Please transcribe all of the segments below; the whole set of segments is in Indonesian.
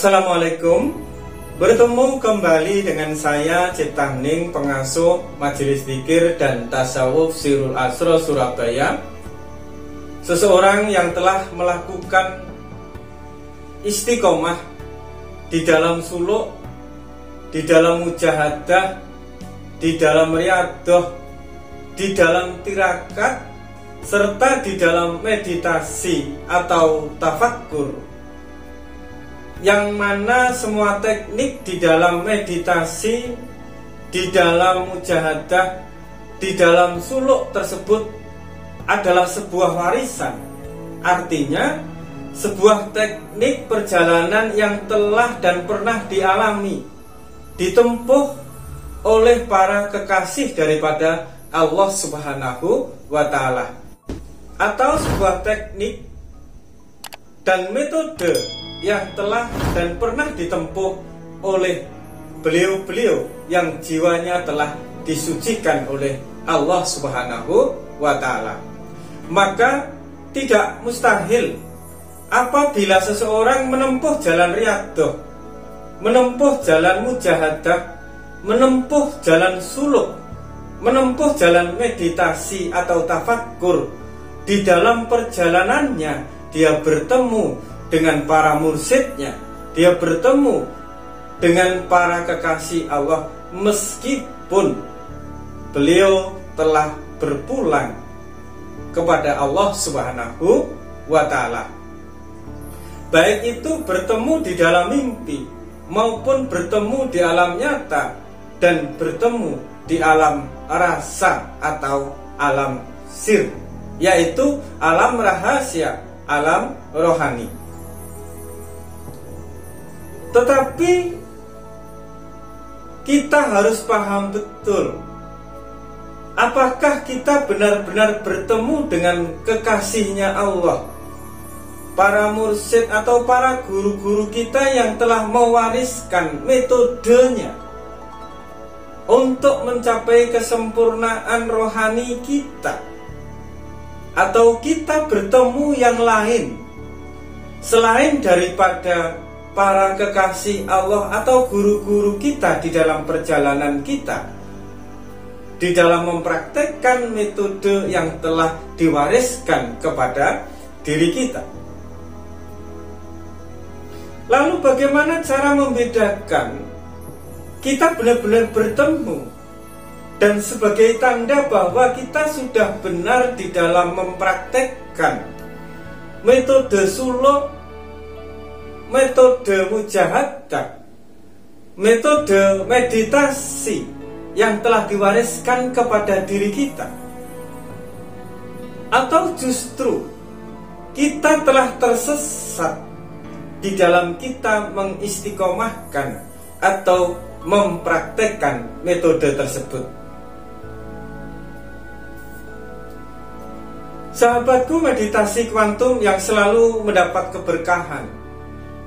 Assalamualaikum. Bertemu kembali dengan saya Cipta Hening, pengasuh Majelis Dzikir dan Tasawuf Sirul Asro Surabaya. Seseorang yang telah melakukan istiqomah di dalam suluk, di dalam mujahadah, di dalam riyadhah, di dalam tirakat, serta di dalam meditasi atau tafakkur, yang mana semua teknik di dalam meditasi, di dalam mujahadah, di dalam suluk tersebut adalah sebuah warisan. Artinya sebuah teknik perjalanan yang telah dan pernah dialami, ditempuh oleh para kekasih daripada Allah Subhanahu wa Ta'ala, atau sebuah teknik dan metode yang telah dan pernah ditempuh oleh beliau-beliau yang jiwanya telah disucikan oleh Allah Subhanahu wa Ta'ala. Maka tidak mustahil apabila seseorang menempuh jalan riyadhah, menempuh jalan mujahadah, menempuh jalan suluk, menempuh jalan meditasi atau tafakkur. Di dalam perjalanannya dia bertemu dengan para mursyidnya, dia bertemu dengan para kekasih Allah, meskipun beliau telah berpulang kepada Allah Subhanahu wa Ta'ala. Baik itu bertemu di dalam mimpi maupun bertemu di alam nyata dan bertemu di alam rasa atau alam sir, yaitu alam rahasia, alam rohani. Tetapi kita harus paham betul, apakah kita benar-benar bertemu dengan kekasihnya Allah, para mursyid atau para guru-guru kita yang telah mewariskan metodenya untuk mencapai kesempurnaan rohani kita, atau kita bertemu yang lain selain daripada para kekasih Allah atau guru-guru kita di dalam perjalanan kita, di dalam mempraktekkan metode yang telah diwariskan kepada diri kita. Lalu bagaimana cara membedakan kita benar-benar bertemu dan sebagai tanda bahwa kita sudah benar di dalam mempraktekkan metode suluk, metode mujahadah, metode meditasi yang telah diwariskan kepada diri kita, atau justru kita telah tersesat di dalam kita mengistiqomahkan atau mempraktekkan metode tersebut. Sahabatku, meditasi kuantum yang selalu mendapat keberkahan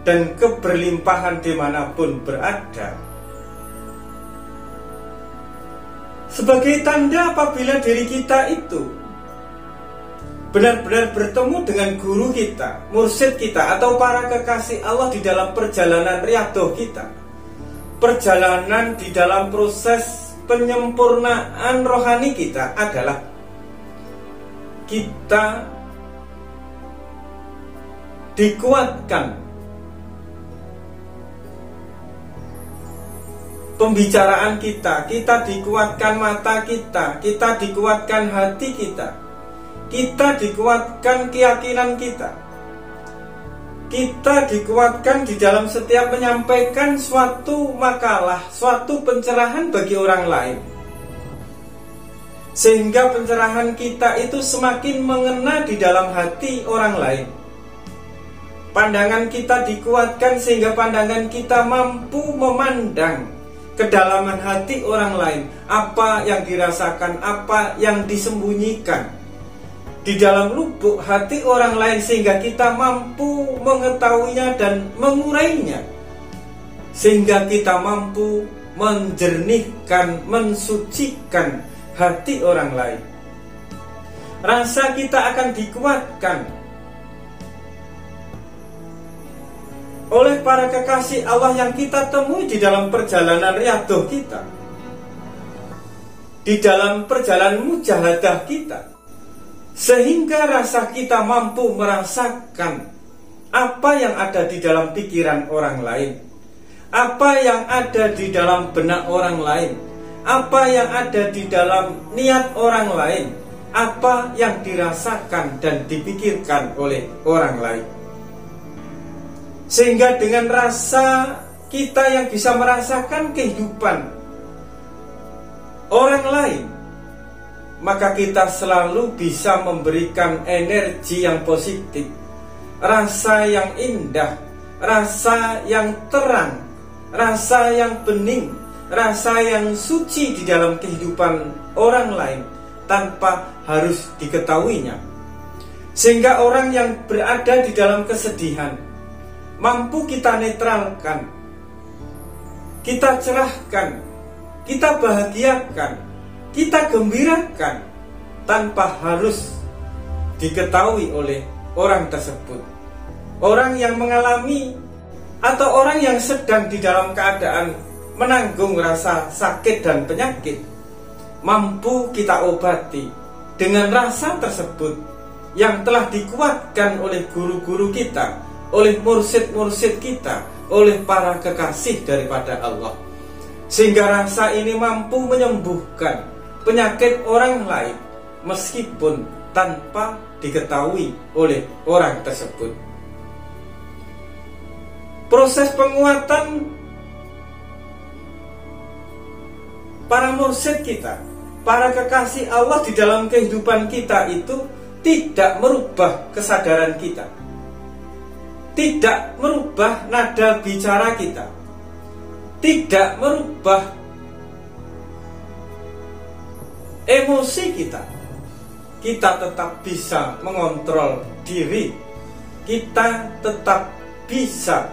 dan keberlimpahan dimanapun berada, sebagai tanda apabila diri kita itu benar-benar bertemu dengan guru kita, mursyid kita, atau para kekasih Allah di dalam perjalanan riyadhah kita, perjalanan di dalam proses penyempurnaan rohani kita, adalah kita dikuatkan pembicaraan kita dikuatkan mata kita dikuatkan hati kita dikuatkan keyakinan kita dikuatkan di dalam setiap menyampaikan suatu makalah, suatu pencerahan bagi orang lain, sehingga pencerahan kita itu semakin mengena di dalam hati orang lain. Pandangan kita dikuatkan sehingga pandangan kita mampu memandang kedalaman hati orang lain, apa yang dirasakan, apa yang disembunyikan di dalam lubuk hati orang lain, sehingga kita mampu mengetahuinya dan mengurainya, sehingga kita mampu menjernihkan, mensucikan hati orang lain. Rasa kita akan dikuatkan oleh para kekasih Allah yang kita temui di dalam perjalanan riyadhah kita, di dalam perjalanan mujahadah kita, sehingga rasa kita mampu merasakan apa yang ada di dalam pikiran orang lain, apa yang ada di dalam benak orang lain, apa yang ada di dalam niat orang lain, apa yang dirasakan dan dipikirkan oleh orang lain. Sehingga dengan rasa kita yang bisa merasakan kehidupan orang lain, maka kita selalu bisa memberikan energi yang positif, rasa yang indah, rasa yang terang, rasa yang bening, rasa yang suci di dalam kehidupan orang lain tanpa harus diketahuinya. Sehingga orang yang berada di dalam kesedihan mampu kita netralkan, kita cerahkan, kita bahagiakan, kita gembirakan tanpa harus diketahui oleh orang tersebut. Orang yang mengalami atau orang yang sedang di dalam keadaan menanggung rasa sakit dan penyakit, mampu kita obati dengan rasa tersebut yang telah dikuatkan oleh guru-guru kita, oleh mursyid-mursyid kita, oleh para kekasih daripada Allah. Sehingga rasa ini mampu menyembuhkan penyakit orang lain meskipun tanpa diketahui oleh orang tersebut. Proses penguatan para mursyid kita, para kekasih Allah di dalam kehidupan kita itu tidak merubah kesadaran kita, tidak merubah nada bicara kita, tidak merubah emosi kita. Kita tetap bisa mengontrol diri, kita tetap bisa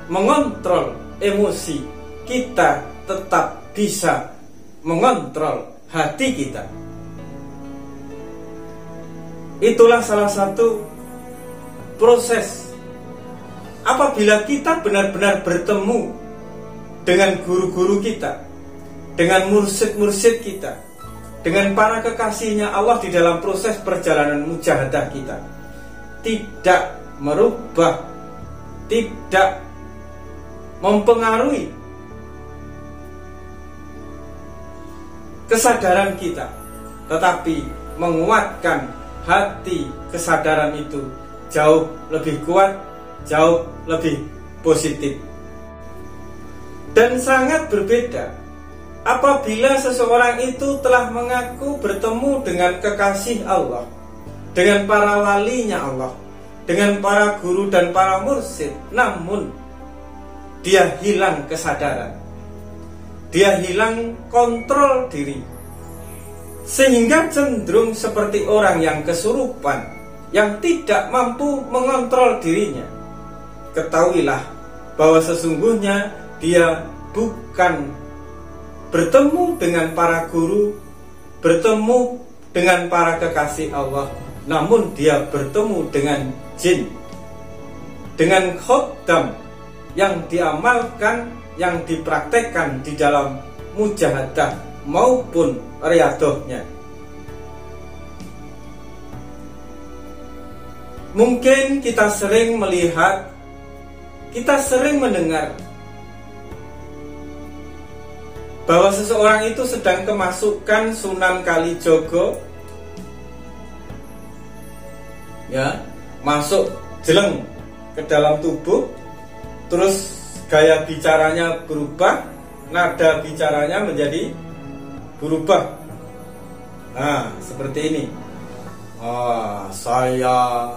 mengontrol emosi, kita tetap bisa mengontrol hati kita. Itulah salah satu proses apabila kita benar-benar bertemu dengan guru-guru kita, dengan mursyid-mursyid kita, dengan para kekasihnya Allah di dalam proses perjalanan mujahadah kita, tidak merubah, tidak mempengaruhi kesadaran kita, tetapi menguatkan hati kesadaran itu jauh lebih kuat, jauh lebih positif. Dan sangat berbeda apabila seseorang itu telah mengaku bertemu dengan kekasih Allah, dengan para walinya Allah, dengan para guru dan para mursyid, namun dia hilang kesadaran, dia hilang kontrol diri, sehingga cenderung seperti orang yang kesurupan, yang tidak mampu mengontrol dirinya. Ketahuilah bahwa sesungguhnya dia bukan bertemu dengan para guru, bertemu dengan para kekasih Allah, namun dia bertemu dengan jin, dengan khodam yang diamalkan, yang dipraktekkan di dalam mujahadah maupun riyadhahnya. Mungkin kita sering melihat, kita sering mendengar bahwa seseorang itu sedang kemasukan Sunan Kalijogo, ya, masuk jeleng ke dalam tubuh, terus gaya bicaranya berubah, nada bicaranya menjadi berubah. Nah, seperti ini. Saya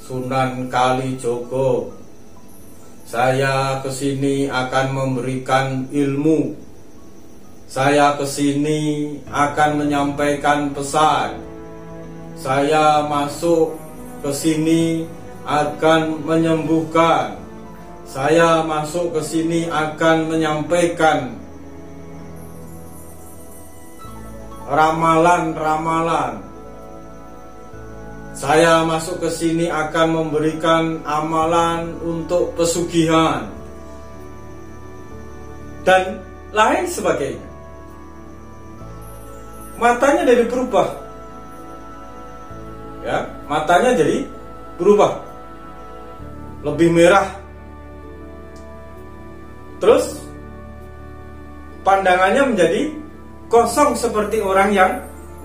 Sunan Kalijogo, saya kesini akan memberikan ilmu, saya kesini akan menyampaikan pesan, saya masuk kesini akan menyembuhkan, saya masuk kesini akan menyampaikan ramalan-ramalan. Saya masuk ke sini akan memberikan amalan untuk pesugihan dan lain sebagainya. Matanya jadi berubah, ya, matanya jadi berubah, lebih merah. Terus pandangannya menjadi kosong seperti orang yang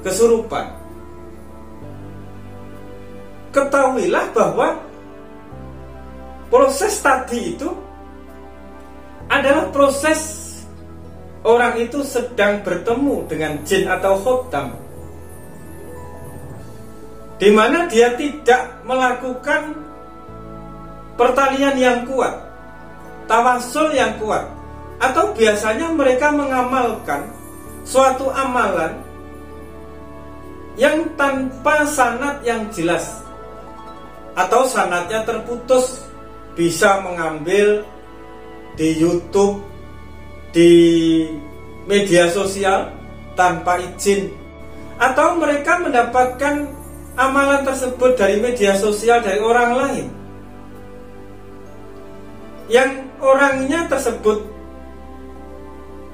kesurupan. Ketahuilah bahwa proses tadi itu adalah proses orang itu sedang bertemu dengan jin atau khotam, di mana dia tidak melakukan pertalian yang kuat, tawasul yang kuat, atau biasanya mereka mengamalkan suatu amalan yang tanpa sanad yang jelas, atau sanadnya terputus, bisa mengambil di YouTube, di media sosial tanpa izin, atau mereka mendapatkan amalan tersebut dari media sosial dari orang lain yang orangnya tersebut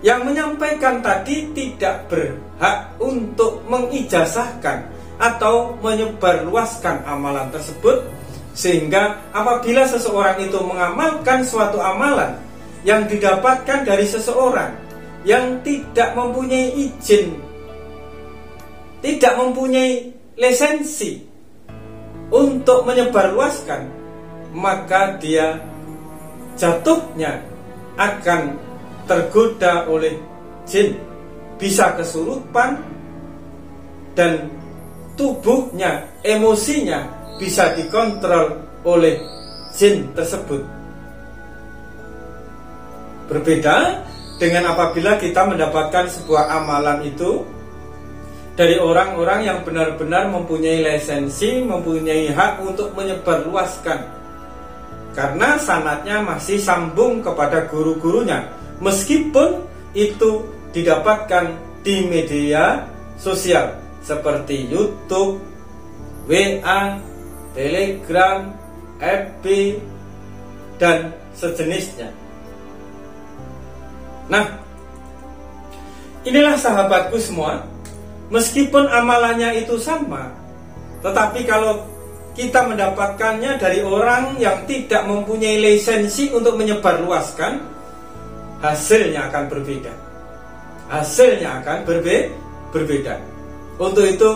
yang menyampaikan tadi tidak berhak untuk mengijazahkan atau menyebarluaskan amalan tersebut, sehingga apabila seseorang itu mengamalkan suatu amalan yang didapatkan dari seseorang yang tidak mempunyai izin, tidak mempunyai lisensi untuk menyebarluaskan, maka dia jatuhnya akan tergoda oleh jin, bisa kesurupan, dan tubuhnya, emosinya bisa dikontrol oleh jin tersebut. Berbeda dengan apabila kita mendapatkan sebuah amalan itu dari orang-orang yang benar-benar mempunyai lisensi, mempunyai hak untuk menyebarluaskan, karena sanadnya masih sambung kepada guru-gurunya, meskipun itu didapatkan di media sosial seperti YouTube, WA, Telegram, FB, dan sejenisnya. Nah, inilah sahabatku semua, meskipun amalannya itu sama, tetapi kalau kita mendapatkannya dari orang yang tidak mempunyai lisensi untuk menyebarluaskan, hasilnya akan berbeda. Hasilnya akan berbeda. Untuk itu,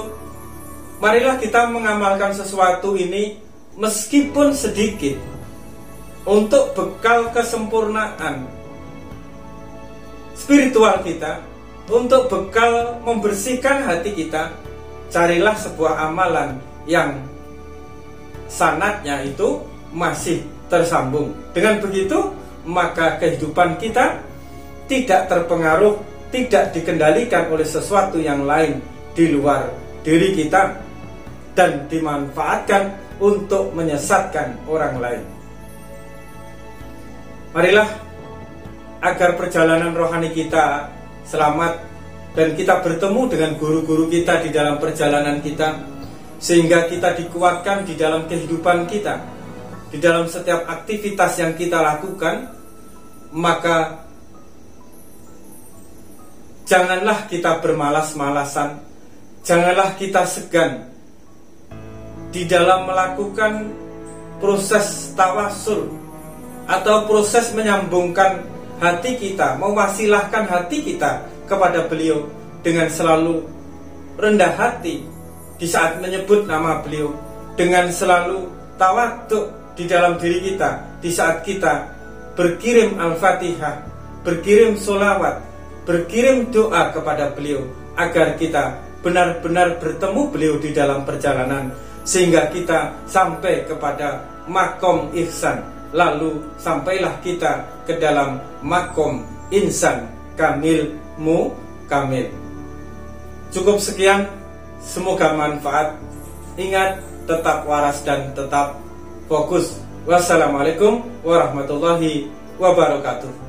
marilah kita mengamalkan sesuatu ini meskipun sedikit, untuk bekal kesempurnaan spiritual kita, untuk bekal membersihkan hati kita. Carilah sebuah amalan yang sanadnya itu masih tersambung. Dengan begitu, maka kehidupan kita tidak terpengaruh, tidak dikendalikan oleh sesuatu yang lain di luar diri kita, dan dimanfaatkan untuk menyesatkan orang lain. Marilah agar perjalanan rohani kita selamat dan kita bertemu dengan guru-guru kita di dalam perjalanan kita, sehingga kita dikuatkan di dalam kehidupan kita, di dalam setiap aktivitas yang kita lakukan. Maka janganlah kita bermalas-malasan, janganlah kita segan di dalam melakukan proses tawasul atau proses menyambungkan hati kita, mewasilahkan hati kita kepada beliau dengan selalu rendah hati di saat menyebut nama beliau, dengan selalu tawaduk di dalam diri kita di saat kita berkirim Al-Fatihah, berkirim sholawat, berkirim doa kepada beliau, agar kita benar-benar bertemu beliau di dalam perjalanan, sehingga kita sampai kepada makom ihsan, lalu sampailah kita ke dalam makom insan kamil kamil. Cukup sekian, semoga manfaat. Ingat, tetap waras dan tetap fokus. Wassalamualaikum warahmatullahi wabarakatuh.